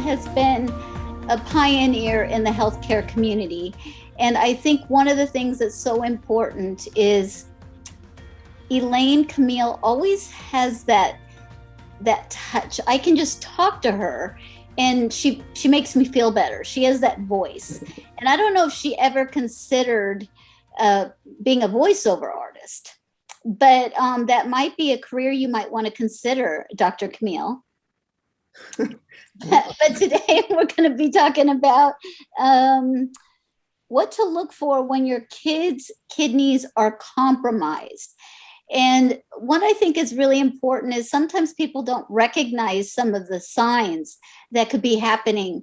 has been a pioneer in the healthcare community. And I think one of the things that's so important is Elaine Camille always has that touch. I can just talk to her and she makes me feel better. She has that voice. And I don't know if she ever considered being a voiceover artist, but that might be a career you might want to consider, Dr. Camille. But today we're going to be talking about what to look for when your kids' kidneys are compromised. And what I think is really important is sometimes people don't recognize some of the signs that could be happening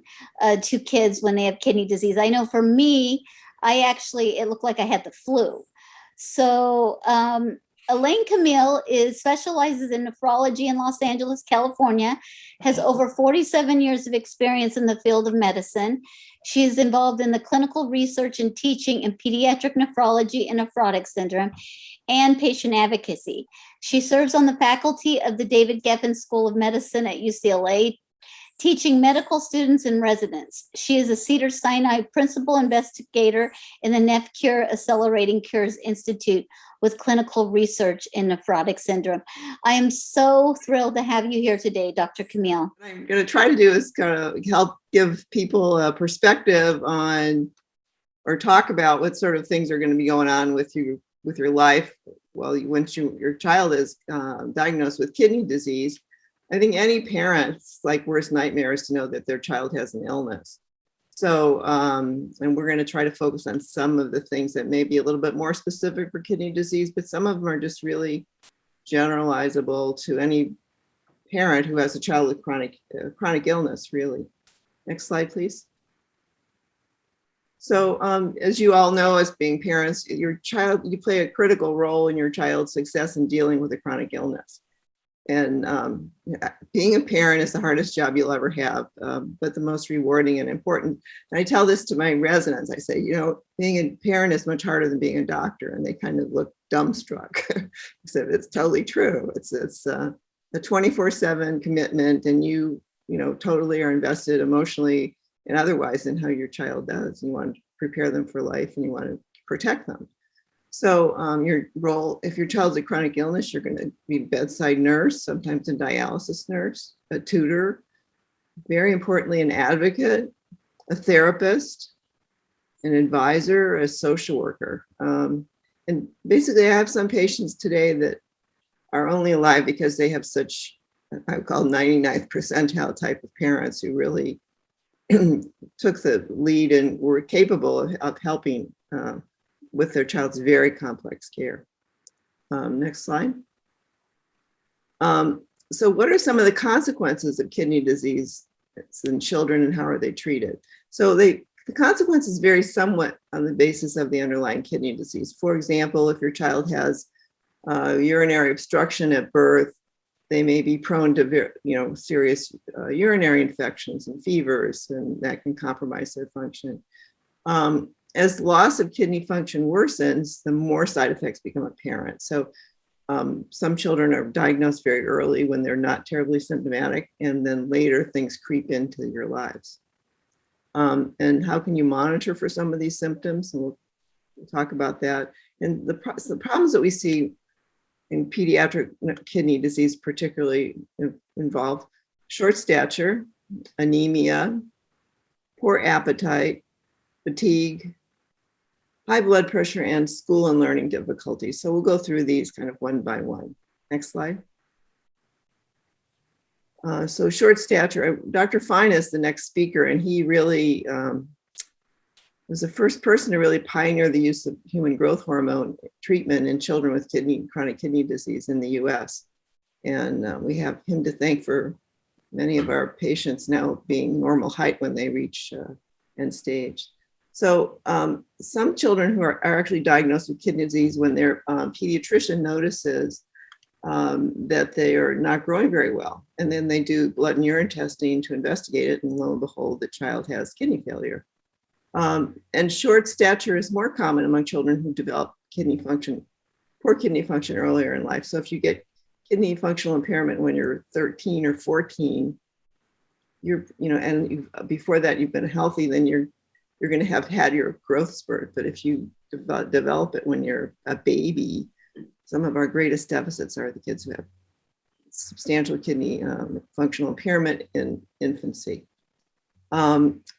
to kids when they have kidney disease. I know for me, it looked like I had the flu. So Elaine Camille specializes in nephrology in Los Angeles, California, has over 47 years of experience in the field of medicine. She is involved in the clinical research and teaching in pediatric nephrology and nephrotic syndrome and patient advocacy. She serves on the faculty of the David Geffen School of Medicine at UCLA, teaching medical students and residents. She is a Cedars-Sinai principal investigator in the NephCure Accelerating Cures Institute with clinical research in nephrotic syndrome. I am so thrilled to have you here today, Dr. Camille. What I'm going to try to do is kind of help give people a perspective on, or talk about what sort of things are going to be going on with your life. Well, once your child is diagnosed with kidney disease, I think any parent's worst nightmare is to know that their child has an illness. So, and we're going to try to focus on some of the things that may be a little bit more specific for kidney disease, but some of them are just really generalizable to any parent who has a child with chronic illness, really. Next slide, please. So, as you all know, as being parents, you play a critical role in your child's success in dealing with a chronic illness. And being a parent is the hardest job you'll ever have, but the most rewarding and important. And I tell this to my residents. I say, being a parent is much harder than being a doctor. And they kind of look dumbstruck. I said, it's totally true. It's a 24/7 commitment, and you totally are invested emotionally and otherwise in how your child does. You want to prepare them for life and you want to protect them. So your role, if your child's a chronic illness, you're going to be a bedside nurse, sometimes a dialysis nurse, a tutor, very importantly, an advocate, a therapist, an advisor, a social worker. And basically, I have some patients today that are only alive because they have such, I would call 99th percentile type of parents who really took the lead and were capable of helping with their child's very complex care. Next slide. So what are some of the consequences of kidney disease in children and how are they treated? So the consequences vary somewhat on the basis of the underlying kidney disease. For example, if your child has urinary obstruction at birth, they may be prone to serious urinary infections and fevers, and that can compromise their function. As loss of kidney function worsens, the more side effects become apparent. So some children are diagnosed very early when they're not terribly symptomatic, and then later things creep into your lives. And how can you monitor for some of these symptoms? And we'll talk about that. And the problems that we see in pediatric kidney disease particularly involve short stature, anemia, poor appetite, fatigue, high blood pressure, and school and learning difficulties. So we'll go through these kind of one by one. Next slide. So short stature, Dr. Fine is the next speaker, and he really was the first person to really pioneer the use of human growth hormone treatment in children with chronic kidney disease in the US. And we have him to thank for many of our patients now being normal height when they reach end stage. So some children who are actually diagnosed with kidney disease when their pediatrician notices that they are not growing very well. And then they do blood and urine testing to investigate it, and lo and behold, the child has kidney failure. And short stature is more common among children who develop poor kidney function earlier in life. So if you get kidney functional impairment when you're 13 or 14, before that you've been healthy, then you're going to have had your growth spurt. But if you develop it when you're a baby, some of our greatest deficits are the kids who have substantial kidney functional impairment in infancy.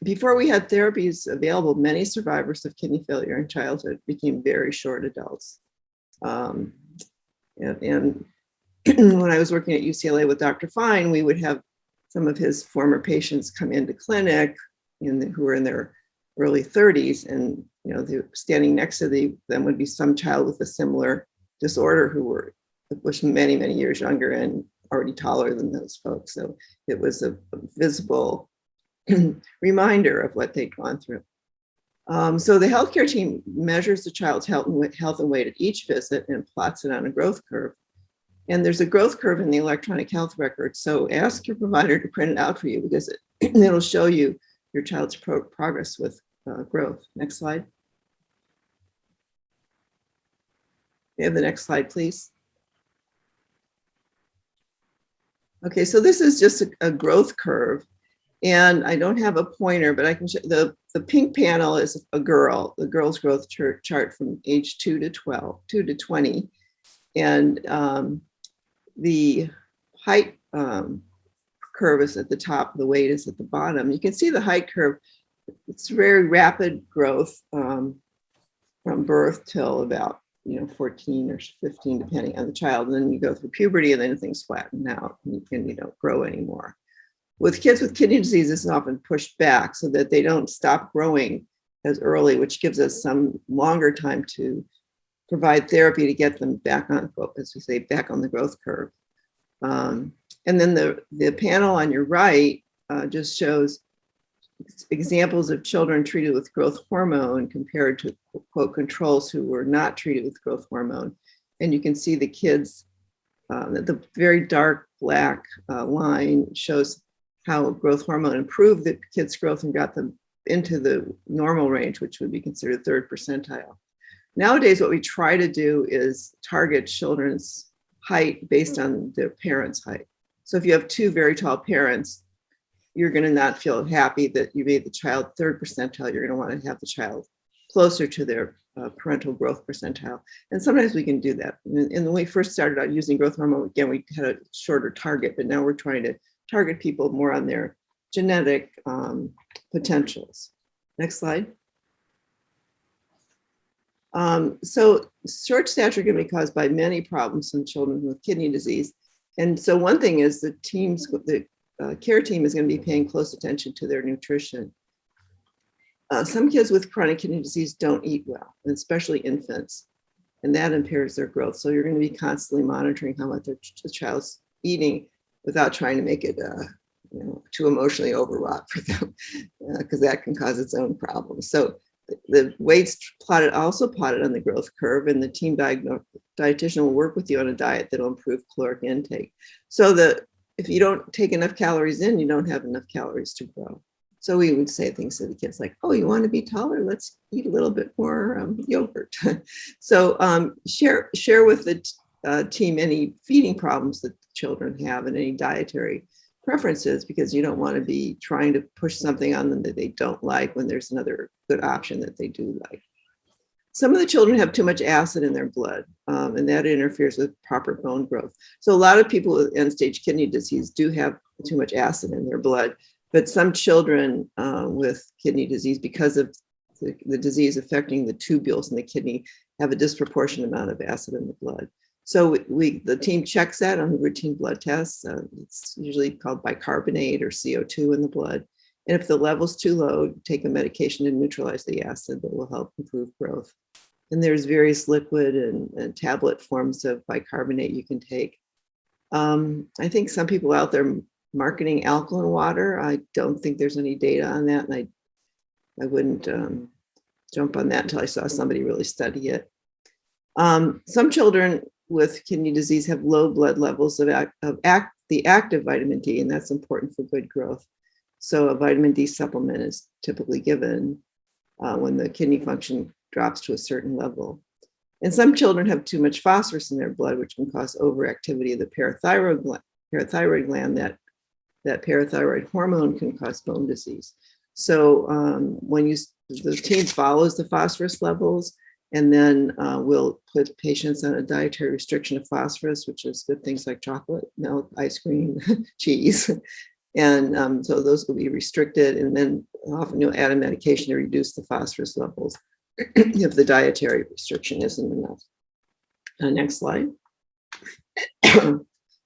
Before we had therapies available, many survivors of kidney failure in childhood became very short adults. And when I was working at UCLA with Dr. Fine, we would have some of his former patients come into clinic who were in their early 30s, and standing next to them would be some child with a similar disorder who was many, many years younger and already taller than those folks. So it was a visible reminder of what they'd gone through. So the healthcare team measures the child's health and weight at each visit and plots it on a growth curve. And there's a growth curve in the electronic health record. So ask your provider to print it out for you, because it'll show you your child's progress with growth. Next slide. We have the next slide, please. Okay, so this is just a growth curve. And I don't have a pointer, but I can show the pink panel is a girl, the girl's growth chart from age 2 to 20. And the height curve is at the top, the weight is at the bottom. You can see the height curve, it's very rapid growth from birth till about 14 or 15, depending on the child. And then you go through puberty and then things flatten out and you don't grow anymore. With kids with kidney disease, this is often pushed back so that they don't stop growing as early, which gives us some longer time to provide therapy to get them back on, as we say, back on the growth curve. And then the panel on your right just shows examples of children treated with growth hormone compared to, quote, controls who were not treated with growth hormone. And you can see the kids, the very dark black line shows how growth hormone improved the kids' growth and got them into the normal range, which would be considered third percentile. Nowadays, what we try to do is target children's height based on their parents' height. So if you have two very tall parents, you're going to not feel happy that you made the child third percentile. You're going to want to have the child closer to their parental growth percentile. And sometimes we can do that. And when we first started out using growth hormone, again, we had a shorter target, but now we're trying to target people more on their genetic potentials. Next slide. So short stature can be caused by many problems in children with kidney disease. And so one thing is the care team is going to be paying close attention to their nutrition. Some kids with chronic kidney disease don't eat well, especially infants, and that impairs their growth. So you're going to be constantly monitoring how much the child's eating without trying to make it too emotionally overwrought for them, because that can cause its own problems. So the weight's also plotted on the growth curve, and the team dietitian will work with you on a diet that'll improve caloric intake. So if you don't take enough calories in, you don't have enough calories to grow. So we would say things to the kids like, oh, you want to be taller? Let's eat a little bit more yogurt. So share with the team any feeding problems that children have and any dietary preferences, because you don't want to be trying to push something on them that they don't like when there's another good option that they do like. Some of the children have too much acid in their blood, and that interferes with proper bone growth. So a lot of people with end-stage kidney disease do have too much acid in their blood, but some children with kidney disease, because of the disease affecting the tubules in the kidney, have a disproportionate amount of acid in the blood. So the team checks that on the routine blood tests. It's usually called bicarbonate or CO2 in the blood. And if the level's too low, take a medication to neutralize the acid that will help improve growth. And there's various liquid and tablet forms of bicarbonate you can take. I think some people out there marketing alkaline water. I don't think there's any data on that, and I wouldn't jump on that until I saw somebody really study it. Some children with kidney disease have low blood levels of the active vitamin D, and that's important for good growth. So a vitamin D supplement is typically given when the kidney function drops to a certain level. And some children have too much phosphorus in their blood, which can cause overactivity of the parathyroid gland that that parathyroid hormone can cause bone disease. So when the team follows the phosphorus levels, and then we'll put patients on a dietary restriction of phosphorus, which is good things like chocolate, milk, ice cream, cheese. And so those will be restricted. And then often you'll add a medication to reduce the phosphorus levels if the dietary restriction isn't enough. Next slide.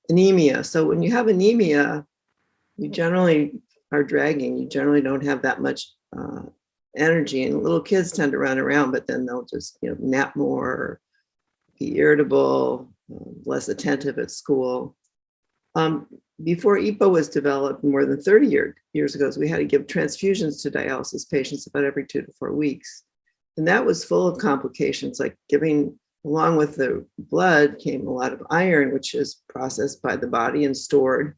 Anemia. So when you have anemia, you generally are dragging. You generally don't have that much energy, and little kids tend to run around, but then they'll just nap more, or be irritable, less attentive at school. Before EPO was developed more than 30 years ago, so we had to give transfusions to dialysis patients about every 2 to 4 weeks. And that was full of complications, like along with the blood came a lot of iron, which is processed by the body and stored.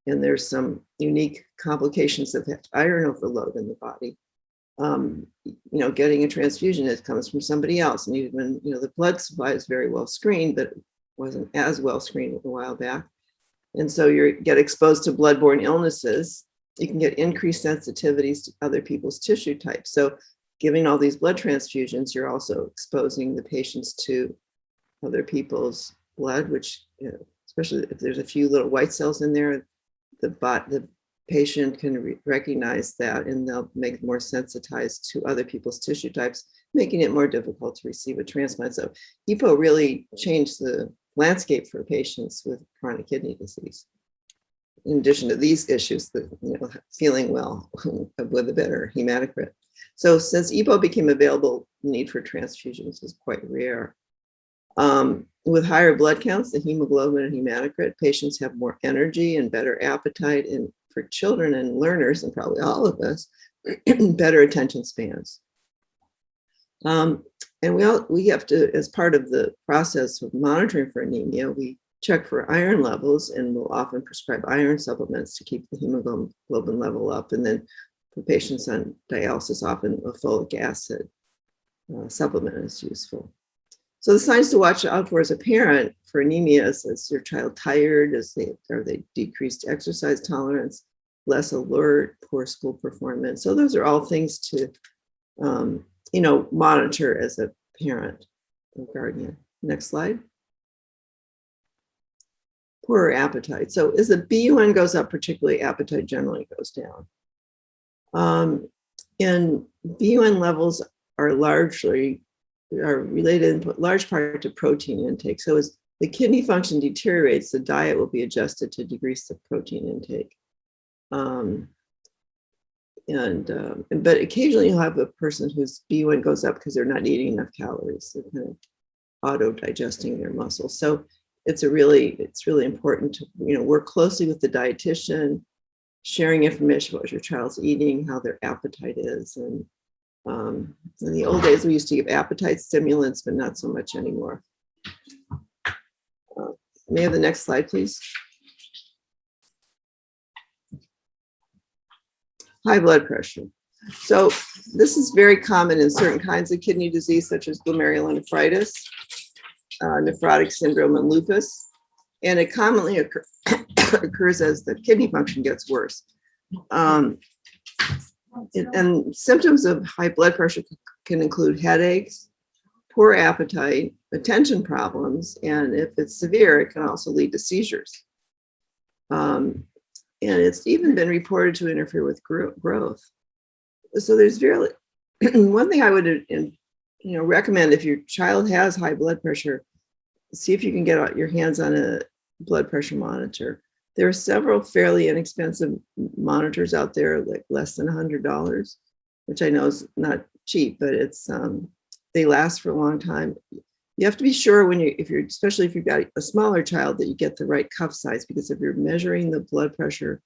And there's some unique complications of iron overload in the body. Getting a transfusion, it comes from somebody else. And even, the blood supply is very well screened, but it wasn't as well screened a while back. And so you get exposed to bloodborne illnesses. You can get increased sensitivities to other people's tissue types. So giving all these blood transfusions, you're also exposing the patients to other people's blood, which, especially if there's a few little white cells in there, the patient can recognize that, and they'll make more sensitized to other people's tissue types, making it more difficult to receive a transplant. So EPO really changed the landscape for patients with chronic kidney disease. In addition to these issues, feeling well with a better hematocrit. So since EPO became available, the need for transfusions is quite rare. With higher blood counts, the hemoglobin and hematocrit, patients have more energy and better appetite, and for children and learners, and probably all of us, better attention spans. And we have to, as part of the process of monitoring for anemia, we check for iron levels, and we'll often prescribe iron supplements to keep the hemoglobin level up. And then for patients on dialysis, often a folic acid supplement is useful. So the signs to watch out for as a parent for anemia is your child tired? Are they decreased exercise tolerance, less alert, poor school performance? So those are all things to monitor as a parent or guardian. Next slide. Poor appetite. So as the BUN goes up, particularly appetite generally goes down. And BUN levels are related in large part to protein intake. So as the kidney function deteriorates, the diet will be adjusted to decrease the protein intake. But occasionally you'll have a person whose BUN goes up because they're not eating enough calories. They're kind of auto-digesting their muscles. So it's really important to work closely with the dietitian, sharing information about what your child's eating, how their appetite is. And in the old days, we used to give appetite stimulants, but not so much anymore. May I have the next slide, please? High blood pressure. So this is very common in certain kinds of kidney disease, such as glomerulonephritis, nephrotic syndrome, and lupus. And it commonly occurs as the kidney function gets worse. And symptoms of high blood pressure can include headaches, poor appetite, attention problems, and if it's severe, it can also lead to seizures. And it's even been reported to interfere with growth. So there's one thing I would recommend if your child has high blood pressure, see if you can get your hands on a blood pressure monitor. There are several fairly inexpensive monitors out there, like less than $100, which I know is not cheap, but they last for a long time. You have to be sure especially if you've got a smaller child, that you get the right cuff size, because if you're measuring the blood pressure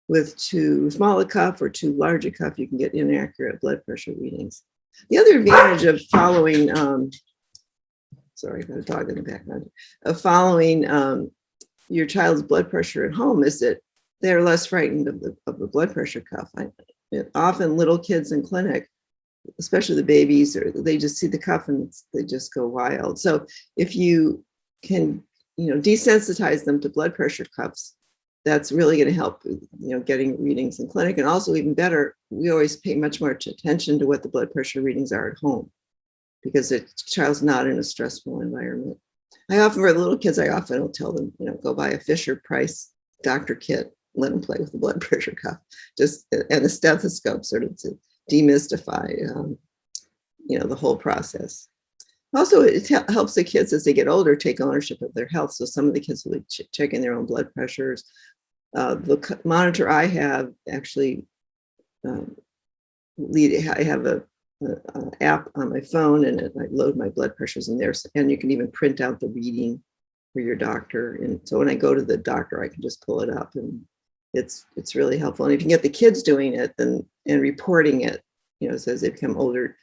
with too small a cuff or too large a cuff, you can get inaccurate blood pressure readings. The other advantage of following, sorry, I've got a dog in the background, of following your child's blood pressure at home is that they're less frightened of the blood pressure cuff. Often little kids in clinic, especially the babies, they just see the cuff and they just go wild. So if you can, desensitize them to blood pressure cuffs, that's really going to help, getting readings in clinic. And also, even better, we always pay much more attention to what the blood pressure readings are at home, because the child's not in a stressful environment. I often, for the little kids, I often will tell them, go buy a Fisher Price doctor kit, let them play with the blood pressure cuff, and the stethoscope, sort of to demystify, the whole process. Also, it helps the kids as they get older take ownership of their health. So some of the kids will be checking their own blood pressures. The monitor I have actually, I have a app on my phone, and I load my blood pressures in there. And you can even print out the reading for your doctor. And so when I go to the doctor, I can just pull it up, and it's really helpful. And if you get the kids doing it and reporting it, as they become older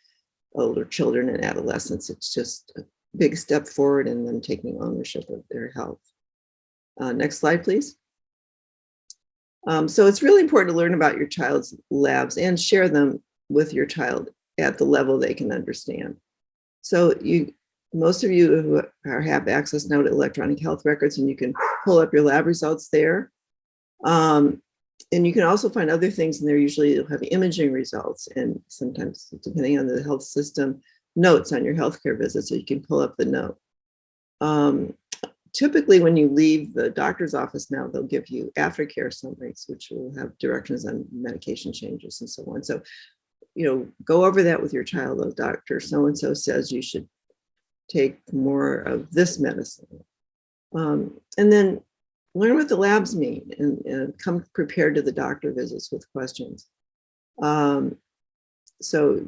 children and adolescents, it's just a big step forward in them taking ownership of their health. Next slide, please. So it's really important to learn about your child's labs and share them with your child at the level they can understand. So most of you who have access now to electronic health records, and you can pull up your lab results there. And you can also find other things in there. Usually you'll have imaging results, and sometimes, depending on the health system, notes on your healthcare visit, so you can pull up the note. Typically, when you leave the doctor's office now, they'll give you aftercare summaries, which will have directions on medication changes and so on. So, go over that with your child. Oh, doctor so-and-so says you should take more of this medicine. And then learn what the labs mean, and come prepared to the doctor visits with questions. So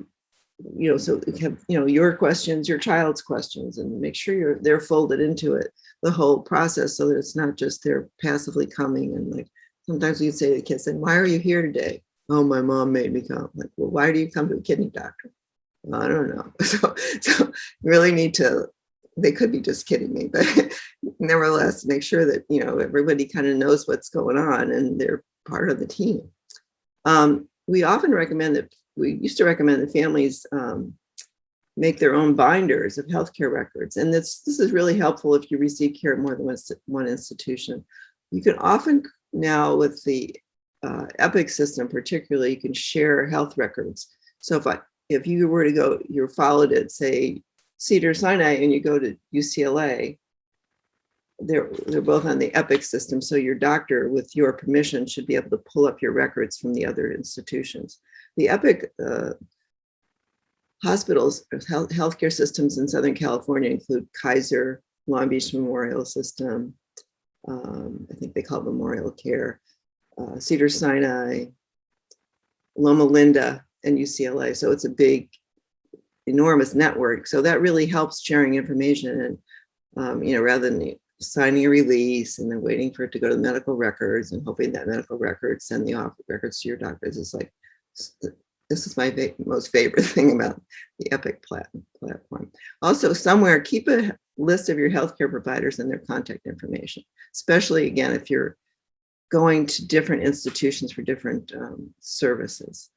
you have, your questions, your child's questions, and make sure they're folded into it, the whole process, so that it's not just they're passively coming. And like, sometimes you'd say to the kids, "And why are you here today?" "Oh, my mom made me come." Like, well, why do you come to a kidney doctor? Well, I don't know. So you really need to, they could be just kidding me, but nevertheless, make sure that, everybody kind of knows what's going on and they're part of the team. We used to recommend that families make their own binders of healthcare records. And this is really helpful if you receive care at more than one institution. You can often now, with the Epic system particularly, you can share health records. So if you were to go, you're followed at, say, Cedars-Sinai, and you go to UCLA, they're both on the Epic system. So your doctor, with your permission, should be able to pull up your records from the other institutions. The Epic hospitals, healthcare systems in Southern California include Kaiser, Long Beach Memorial System, I think they call it Memorial Care, Cedars-Sinai, Loma Linda, and UCLA. So it's a big, enormous network. So that really helps sharing information. And, rather than signing a release and then waiting for it to go to the medical records and hoping that medical records send the off records to your doctors, it's like, this is my most favorite thing about the Epic platform. Also, somewhere, keep a list of your healthcare providers and their contact information, especially, again, if you're going to different institutions for different services.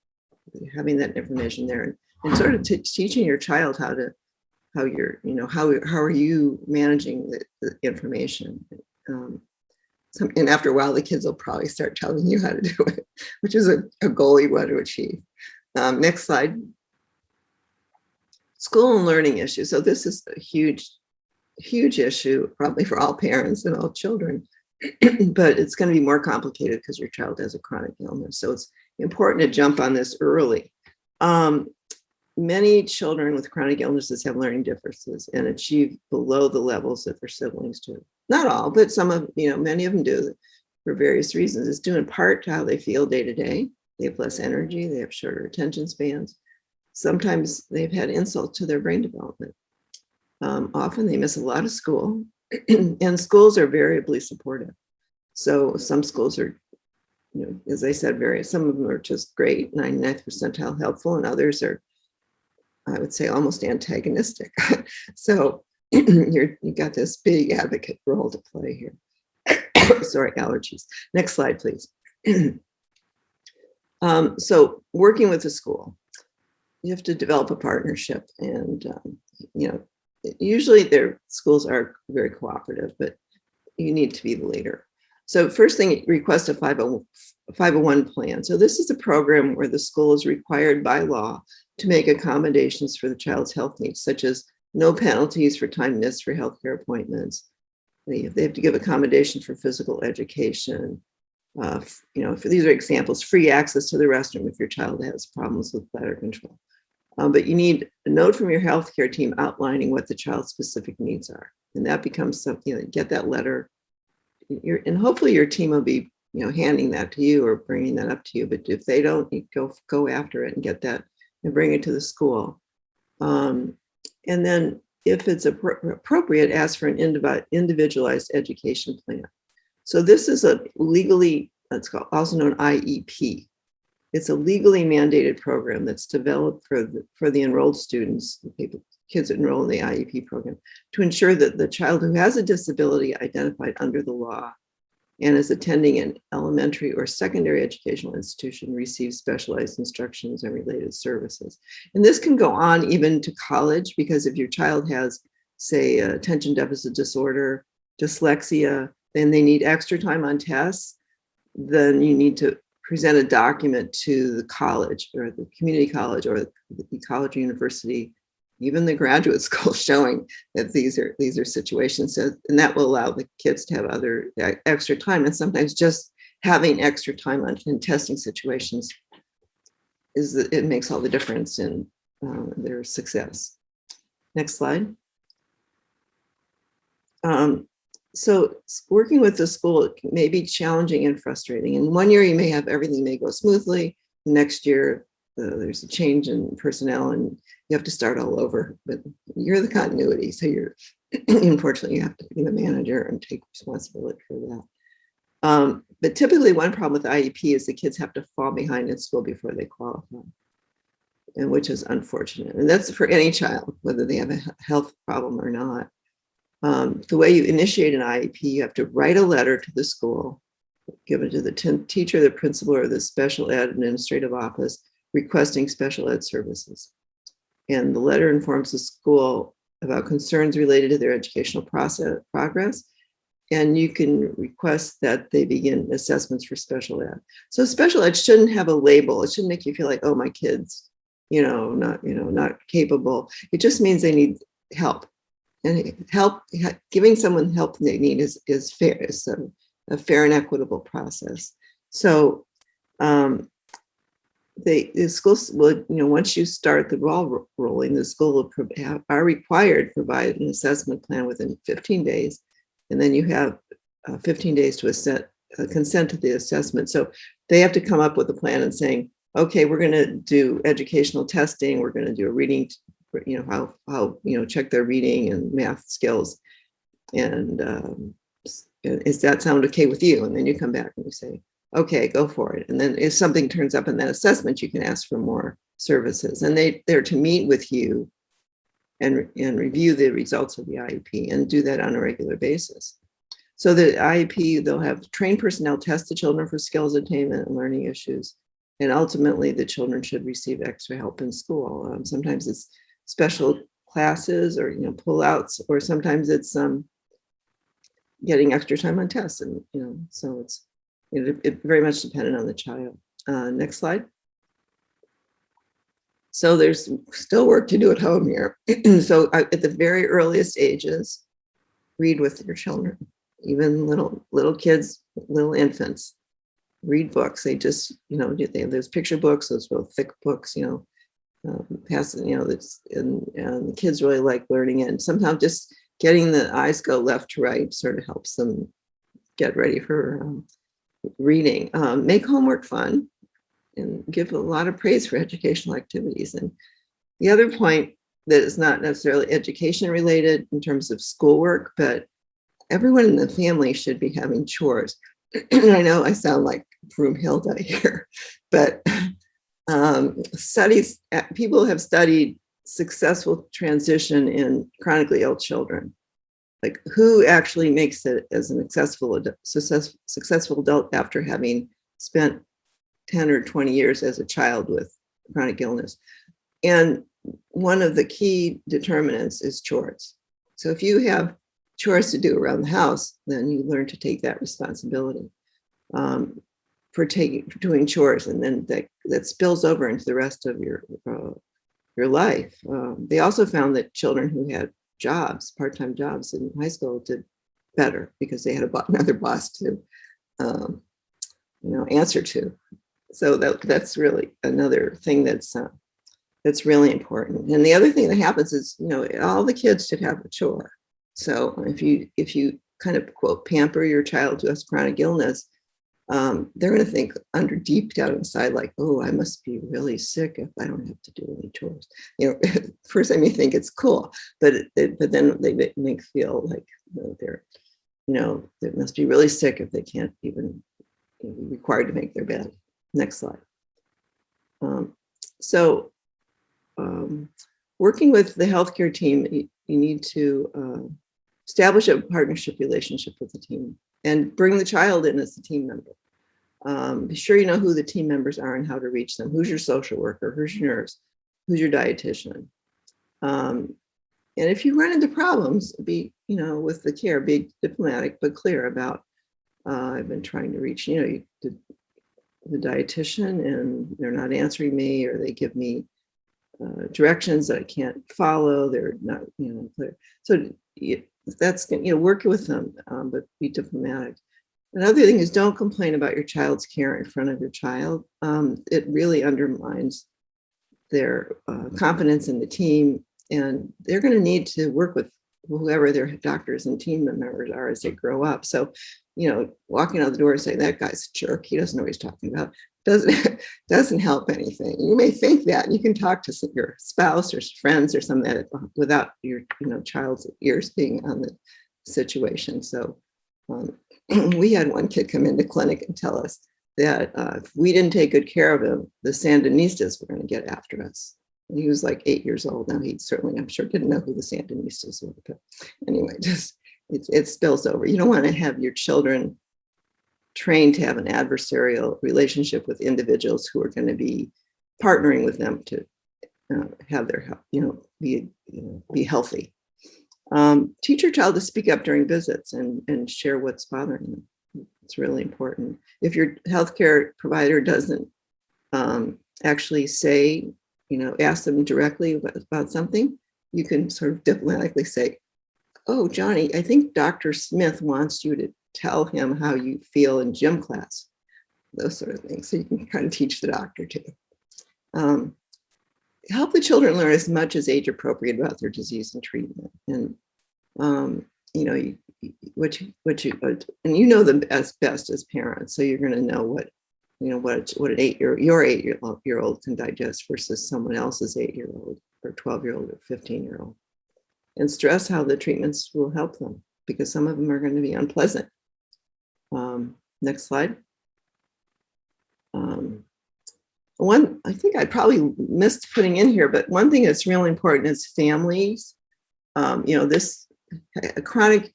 Having that information there, and sort of teaching your child how are you managing the information. And after a while, the kids will probably start telling you how to do it, which is a goal you want to achieve. Next slide. School and learning issues. So this is a huge issue, probably for all parents and all children, but it's going to be more complicated because your child has a chronic illness. So it's important to jump on this early. Many children with chronic illnesses have learning differences and achieve below the levels that their siblings do. Not all, but many of them do, for various reasons. It's due in part to how they feel day to day. They have less energy, they have shorter attention spans. Sometimes they've had insult to their brain development. Often they miss a lot of school, and schools are variably supportive. So some schools are, as I said, some of them are just great, 99th percentile helpful, and others are, I would say, almost antagonistic. So you got this big advocate role to play here. Sorry, allergies. Next slide, please. So working with the school, you have to develop a partnership, and usually their schools are very cooperative, but you need to be the leader. So first thing, request a 501 plan. So this is a program where the school is required by law to make accommodations for the child's health needs, such as no penalties for time missed for healthcare appointments. They have to give accommodation for physical education. These are examples, free access to the restroom if your child has problems with bladder control. But you need a note from your healthcare team outlining what the child's specific needs are. And that becomes something, get that letter. And hopefully your team will be, handing that to you or bringing that up to you. But if they don't, you go after it and get that and bring it to the school. And then if it's appropriate, ask for an individualized education plan. So this is a legally, it's also known IEP. It's a legally mandated program that's developed for the enrolled students, kids that enroll in the IEP program, to ensure that the child who has a disability identified under the law and is attending an elementary or secondary educational institution receives specialized instructions and related services. And this can go on even to college, because if your child has, say, attention deficit disorder, dyslexia, then they need extra time on tests, then you need to present a document to the college or the community college or the college or university, even the graduate school, showing that these are situations. So, and that will allow the kids to have other extra time. And sometimes just having extra time in testing situations it makes all the difference in their success. Next slide. So working with the school may be challenging and frustrating. In one year, you may have everything may go smoothly. The next year, there's a change in personnel and you have to start all over. But you're the continuity, so you're unfortunately you have to be the manager and take responsibility for that. But typically, one problem with IEP is the kids have to fall behind in school before they qualify, and which is unfortunate. And that's for any child, whether they have a health problem or not. The way you initiate an IEP, you have to write a letter to the school, give it to the teacher, the principal, or the special ed administrative office requesting special ed services. And the letter informs the school about concerns related to their educational progress. And you can request that they begin assessments for special ed. So special ed shouldn't have a label. It shouldn't make you feel like, oh, my kid's, not capable. It just means they need help. And giving someone help they need is fair. It's a fair and equitable process. So the schools will, once you start the ball rolling, the school are required to provide an assessment plan within 15 days. And then you have 15 days to consent to the assessment. So they have to come up with a plan and saying, okay, we're going to do educational testing. We're going to do a reading, how check their reading and math skills. And does that sound okay with you? And then you come back and you say, okay, go for it. And then if something turns up in that assessment, you can ask for more services. And they're to meet with you and review the results of the IEP and do that on a regular basis. So the IEP, they'll have trained personnel test the children for skills attainment and learning issues. And ultimately, the children should receive extra help in school. Sometimes it's special classes or pullouts, or sometimes it's getting extra time on tests. And so it's it very much dependent on the child. Next slide. So there's still work to do at home here. So at the very earliest ages, read with your children, even little kids, little infants. Read books. They just, they have those picture books, those real thick books, and the kids really like learning it. And somehow just getting the eyes go left to right sort of helps them get ready for reading. Make homework fun and give a lot of praise for educational activities. And the other point that is not necessarily education related in terms of schoolwork, but everyone in the family should be having chores. I know I sound like Broomhilda here, but people have studied successful transition in chronically ill children. Like who actually makes it as an successful adult after having spent 10 or 20 years as a child with chronic illness. And one of the key determinants is chores. So if you have chores to do around the house, then you learn to take that responsibility for doing chores, and then that spills over into the rest of your life. They also found that children who had jobs, part-time jobs in high school, did better because they had another boss to answer to. So that's really another thing that's really important. And the other thing that happens is, all the kids should have a chore. So if you kind of, quote, pamper your child who has chronic illness, they're going to think deep down inside, like, oh, I must be really sick if I don't have to do any chores. First I may think it's cool, but then they make feel like they must be really sick if they can't even be required to make their bed. Next slide. Working with the healthcare team, you need to establish a partnership relationship with the team and bring the child in as a team member. Be sure you know who the team members are and how to reach them. Who's your social worker? Who's your nurse? Who's your dietitian? And if you run into problems, with the care, be diplomatic but clear about, I've been trying to reach, the dietitian and they're not answering me, or they give me directions that I can't follow. They're not, clear. So that's, work with them, but be diplomatic. Another thing is, don't complain about your child's care in front of your child. It really undermines their confidence in the team, and they're going to need to work with whoever their doctors and team members are as they grow up. So, walking out the door and saying, that guy's a jerk, he doesn't know what he's talking about, doesn't help anything. You may think that, and you can talk to your spouse or friends or something without your child's ears being on the situation. So we had one kid come into clinic and tell us that if we didn't take good care of him, the Sandinistas were going to get after us. And he was like 8 years old. Now he certainly, I'm sure, didn't know who the Sandinistas were. But anyway, it spills over. You don't want to have your children trained to have an adversarial relationship with individuals who are going to be partnering with them to have their, be healthy. Teach your child to speak up during visits and share what's bothering them. It's really important. If your healthcare provider doesn't actually say, ask them directly about something, you can sort of diplomatically say, oh, Johnny, I think Dr. Smith wants you to tell him how you feel in gym class, those sort of things. So you can kind of teach the doctor too. Help the children learn as much as age appropriate about their disease and treatment. And, them as best as parents. So you're going to know what an your 8-year-old can digest versus someone else's 8-year-old or 12-year-old or 15-year-old. And stress how the treatments will help them, because some of them are going to be unpleasant. Next slide. One, I think I probably missed putting in here, but one thing that's really important is families. A chronic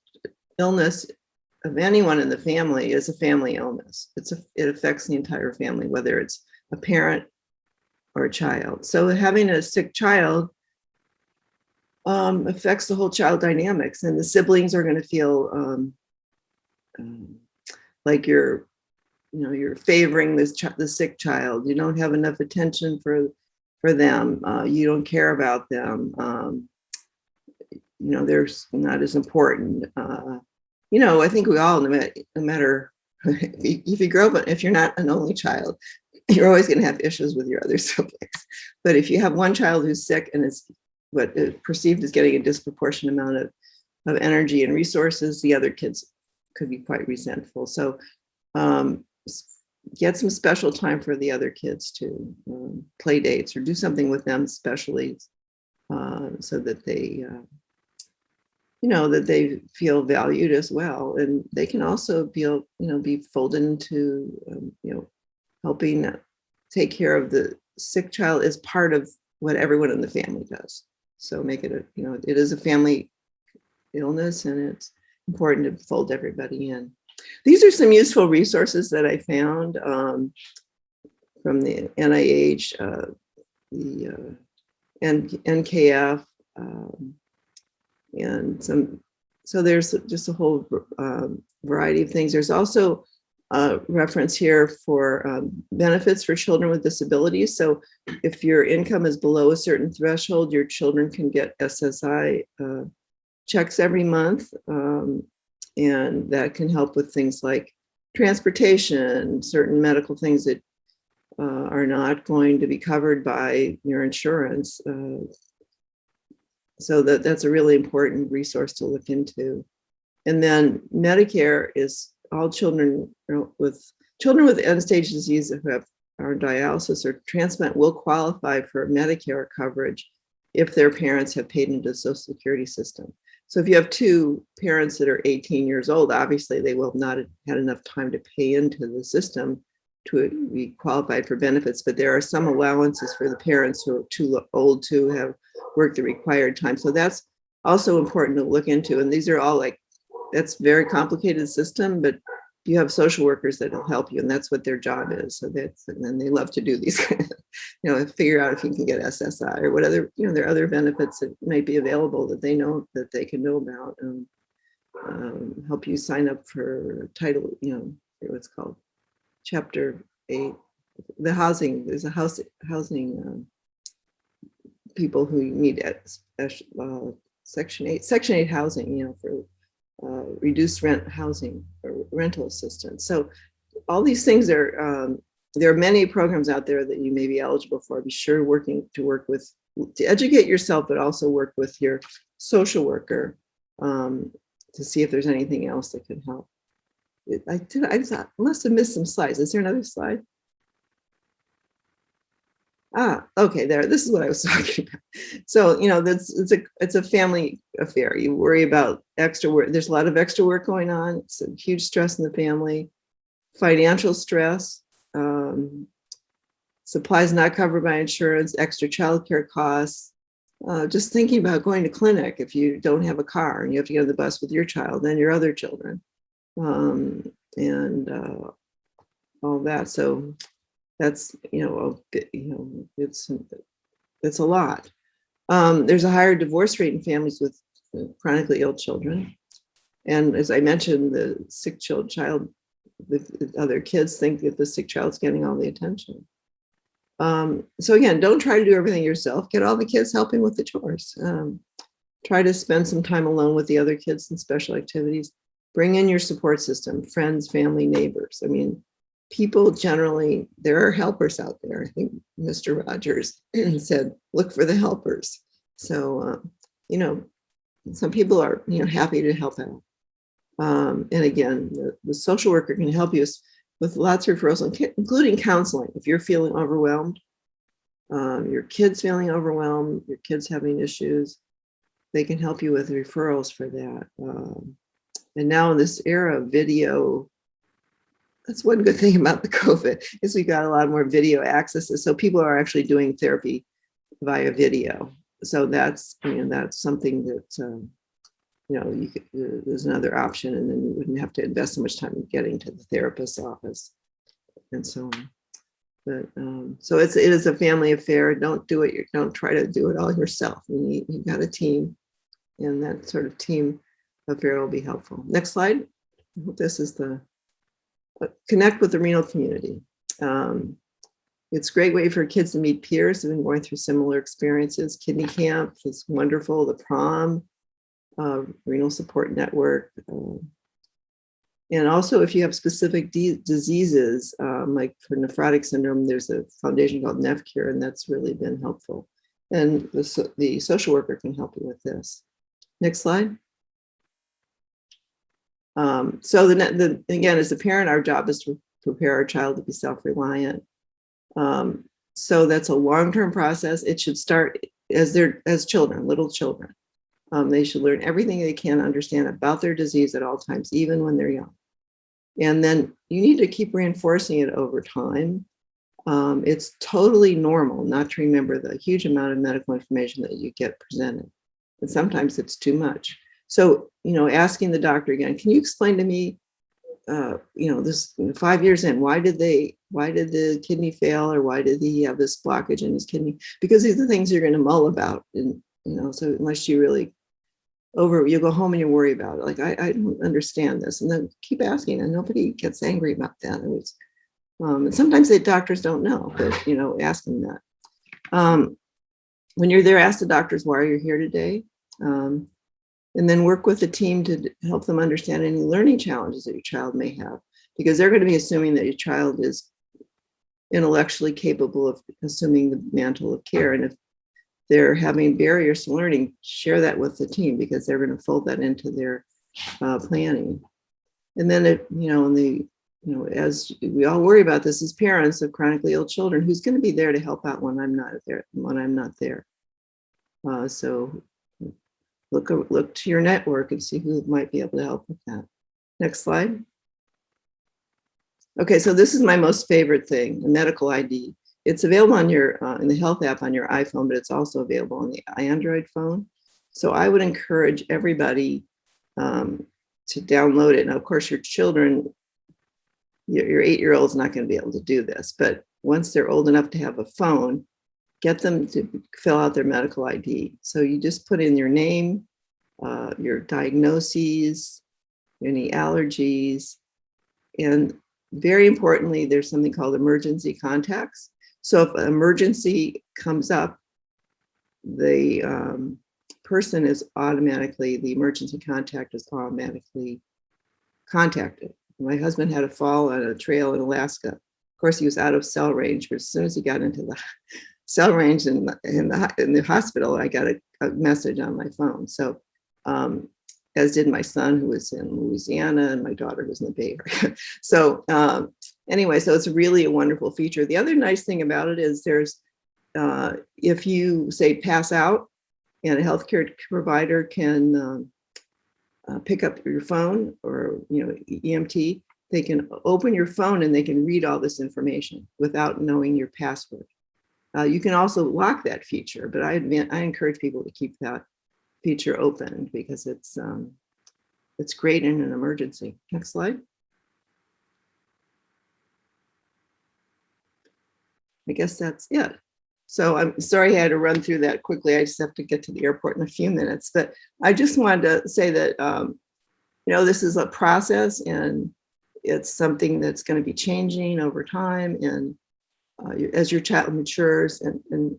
illness of anyone in the family is a family illness. It affects the entire family, whether it's a parent or a child. So having a sick child affects the whole child dynamics, and the siblings are going to feel like you're favoring the sick child. You don't have enough attention for them. You don't care about them. They're not as important. I think we all, no matter if you grow up, if you're not an only child, you're always going to have issues with your other siblings. But if you have one child who's sick and is what is perceived as getting a disproportionate amount of energy and resources, the other kids could be quite resentful. So get some special time for the other kids to play dates or do something with them, especially so that they that they feel valued as well. And they can also feel, be folded into, helping take care of the sick child as part of what everyone in the family does. So make it it is a family illness, and it's important to fold everybody in. These are some useful resources that I found from the NIH, the NKF, and some So there's just a whole variety of things. There's also a reference here for benefits for children with disabilities. So if your income is below a certain threshold, your children can get SSI checks every month. And that can help with things like transportation, certain medical things that are not going to be covered by your insurance. So that's a really important resource to look into. And then Medicare is all children with end-stage disease who are on dialysis or transplant will qualify for Medicare coverage if their parents have paid into the Social Security system. So if you have two parents that are 18 years old, obviously they will not have had enough time to pay into the system to be qualified for benefits, but there are some allowances for the parents who are too old to have worked the required time. So that's also important to look into. And these are all like, that's very complicated system, but you have social workers that will help you, and that's what their job is. So that's, and then they love to do these kind of, figure out if you can get SSI or what other, there are other benefits that might be available that they know that they can know about, and help you sign up for title, what's called Chapter 8, the housing. There's a housing people who need Section 8 housing, for reduced rent housing or rental assistance. So all these things are, there are many programs out there that you may be eligible for. Be sure to educate yourself, but also work with your social worker to see if there's anything else that can help. I must have missed some slides. Is there another slide? Okay, there. This is what I was talking about. So, it's a family affair. You worry about extra work. There's a lot of extra work going on. It's a huge stress in the family. Financial stress, supplies not covered by insurance, extra childcare costs. Just thinking about going to clinic if you don't have a car and you have to get on the bus with your child and your other children, and all that. So that's, it's a lot. There's a higher divorce rate in families with chronically ill children. And as I mentioned, the sick child, the other kids think that the sick child's getting all the attention. So again, don't try to do everything yourself. Get all the kids helping with the chores. Try to spend some time alone with the other kids in special activities. Bring in your support system, friends, family, neighbors. I mean, people generally, there are helpers out there. I think Mr. Rogers said, look for the helpers. So, some people are, happy to help out. And again, the social worker can help you with lots of referrals, including counseling. If you're feeling overwhelmed, your kid's feeling overwhelmed, your kid's having issues, they can help you with referrals for that. And now in this era of video, that's one good thing about the COVID is we got a lot more video accesses. So people are actually doing therapy via video. So that's something that, there's another option, and then you wouldn't have to invest so much time in getting to the therapist's office and so on. But so it is a family affair. Don't try to do it all yourself. You've got a team, and that sort of team affair will be helpful. Next slide. I hope this is the connect with the renal community. It's a great way for kids to meet peers who've been going through similar experiences. Kidney camp is wonderful. The prom, renal support network. And also if you have specific diseases, like for nephrotic syndrome, there's a foundation called NephCure, and that's really been helpful. And the social worker can help you with this. Next slide. So again, as a parent, our job is to prepare our child to be self-reliant. So that's a long-term process. It should start as children, little children. They should learn everything they can understand about their disease at all times, even when they're young. And then you need to keep reinforcing it over time. It's totally normal not to remember the huge amount of medical information that you get presented. And sometimes it's too much. So, asking the doctor again, can you explain to me, this 5 years in, why did the kidney fail, or why did he have this blockage in his kidney? Because these are the things you're going to mull about. And, so unless you really you go home and you worry about it. Like, I don't understand this. And then keep asking, and nobody gets angry about that. And sometimes the doctors don't know, but, ask them that. When you're there, ask the doctors why you're here today. And then work with the team to help them understand any learning challenges that your child may have, because they're going to be assuming that your child is intellectually capable of assuming the mantle of care. And if they're having barriers to learning, share that with the team, because they're going to fold that into their planning. And then, as we all worry about this as parents of chronically ill children, who's going to be there to help out when I'm not there? So look to your network and see who might be able to help with that. Next slide. Okay, so this is my most favorite thing, the medical ID. It's available on your in the health app on your iPhone, but it's also available on the Android phone. So I would encourage everybody to download it. Now, of course, your children, your 8-year-old is not going to be able to do this, but once they're old enough to have a phone, get them to fill out their medical ID. So you just put in your name, your diagnoses, any allergies, and very importantly, there's something called emergency contacts. So if an emergency comes up, the emergency contact is automatically contacted. My husband had a fall on a trail in Alaska. Of course, he was out of cell range, but as soon as he got into the cell range in the hospital, I got a message on my phone. So, as did my son, who was in Louisiana, and my daughter who was in the Bay Area. So anyway, so it's really a wonderful feature. The other nice thing about it is there's, if you say pass out, and a healthcare provider can pick up your phone, or EMT, they can open your phone and they can read all this information without knowing your password. You can also lock that feature, but I encourage people to keep that feature open, because it's great in an emergency. Next slide. I guess that's it. So I'm sorry I had to run through that quickly. I just have to get to the airport in a few minutes. But I just wanted to say that, this is a process, and it's something that's going to be changing over time. And as your child matures, and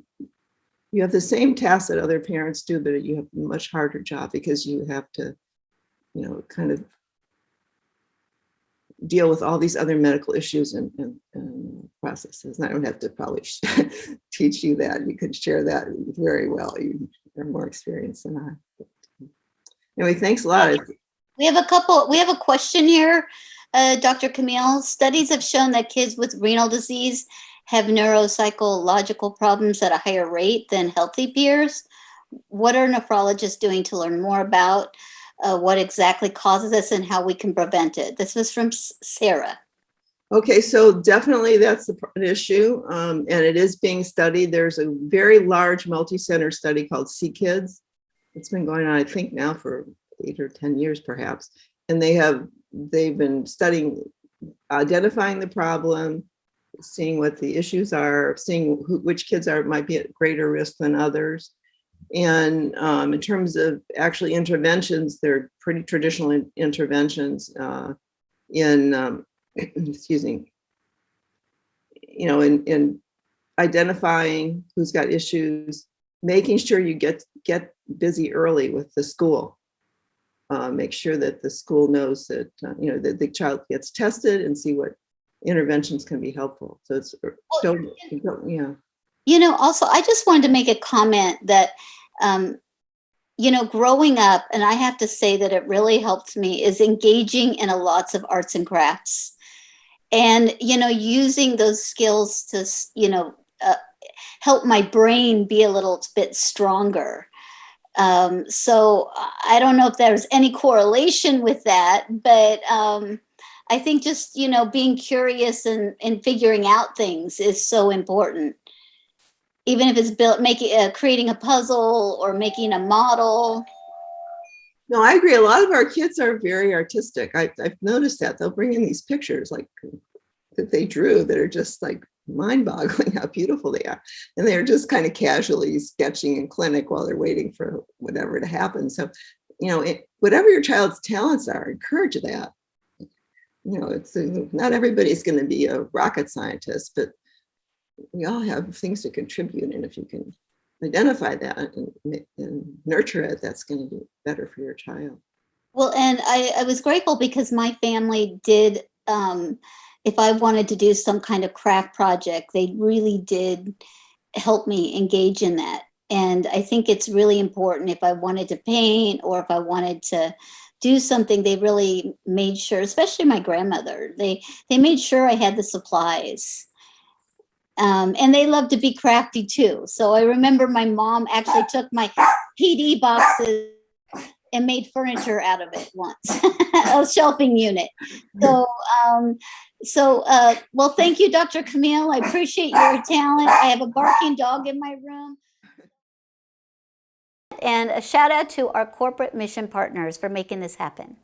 you have the same tasks that other parents do, but you have a much harder job, because you have to, kind of deal with all these other medical issues and processes. And I don't have to probably teach you that. You could share that very well. You are more experienced than I. Anyway, thanks a lot. We have a question here, Dr. Camille. Studies have shown that kids with renal disease have neuropsychological problems at a higher rate than healthy peers. What are nephrologists doing to learn more about what exactly causes this and how we can prevent it? This was from Sarah. Okay, so definitely that's an issue, and it is being studied. There's a very large multi-center study called CKIDS. It's been going on, I think, now for 8 or 10 years, perhaps. And they've been studying, identifying the problem, seeing what the issues are, seeing which kids might be at greater risk than others. And in terms of actually interventions, they're pretty traditional interventions in identifying who's got issues, making sure you get busy early with the school. Make sure that the school knows that that the child gets tested, and see what interventions can be helpful. So it's Also, I just wanted to make a comment that growing up, and I have to say that it really helped me, is engaging in lots of arts and crafts, and using those skills to help my brain be a little bit stronger. So I don't know if there's any correlation with that, but I think just being curious and figuring out things is so important. Even if it's creating a puzzle or making a model. No, I agree. A lot of our kids are very artistic. I've noticed that they'll bring in these pictures like that they drew that are just like mind-boggling how beautiful they are. And they're just kind of casually sketching in clinic while they're waiting for whatever to happen. So whatever your child's talents are, encourage that. It's not everybody's going to be a rocket scientist, but we all have things to contribute. And if you can identify that and nurture it, that's going to be better for your child. Well, and I was grateful because my family did, if I wanted to do some kind of craft project, they really did help me engage in that. And I think it's really important if I wanted to paint or if I wanted to do something, they really made sure, especially my grandmother, they made sure I had the supplies. And they love to be crafty too. So I remember my mom actually took my PD boxes and made furniture out of it once, a shelving unit. So, well, thank you, Dr. Camille. I appreciate your talent. I have a barking dog in my room. And a shout out to our corporate mission partners for making this happen.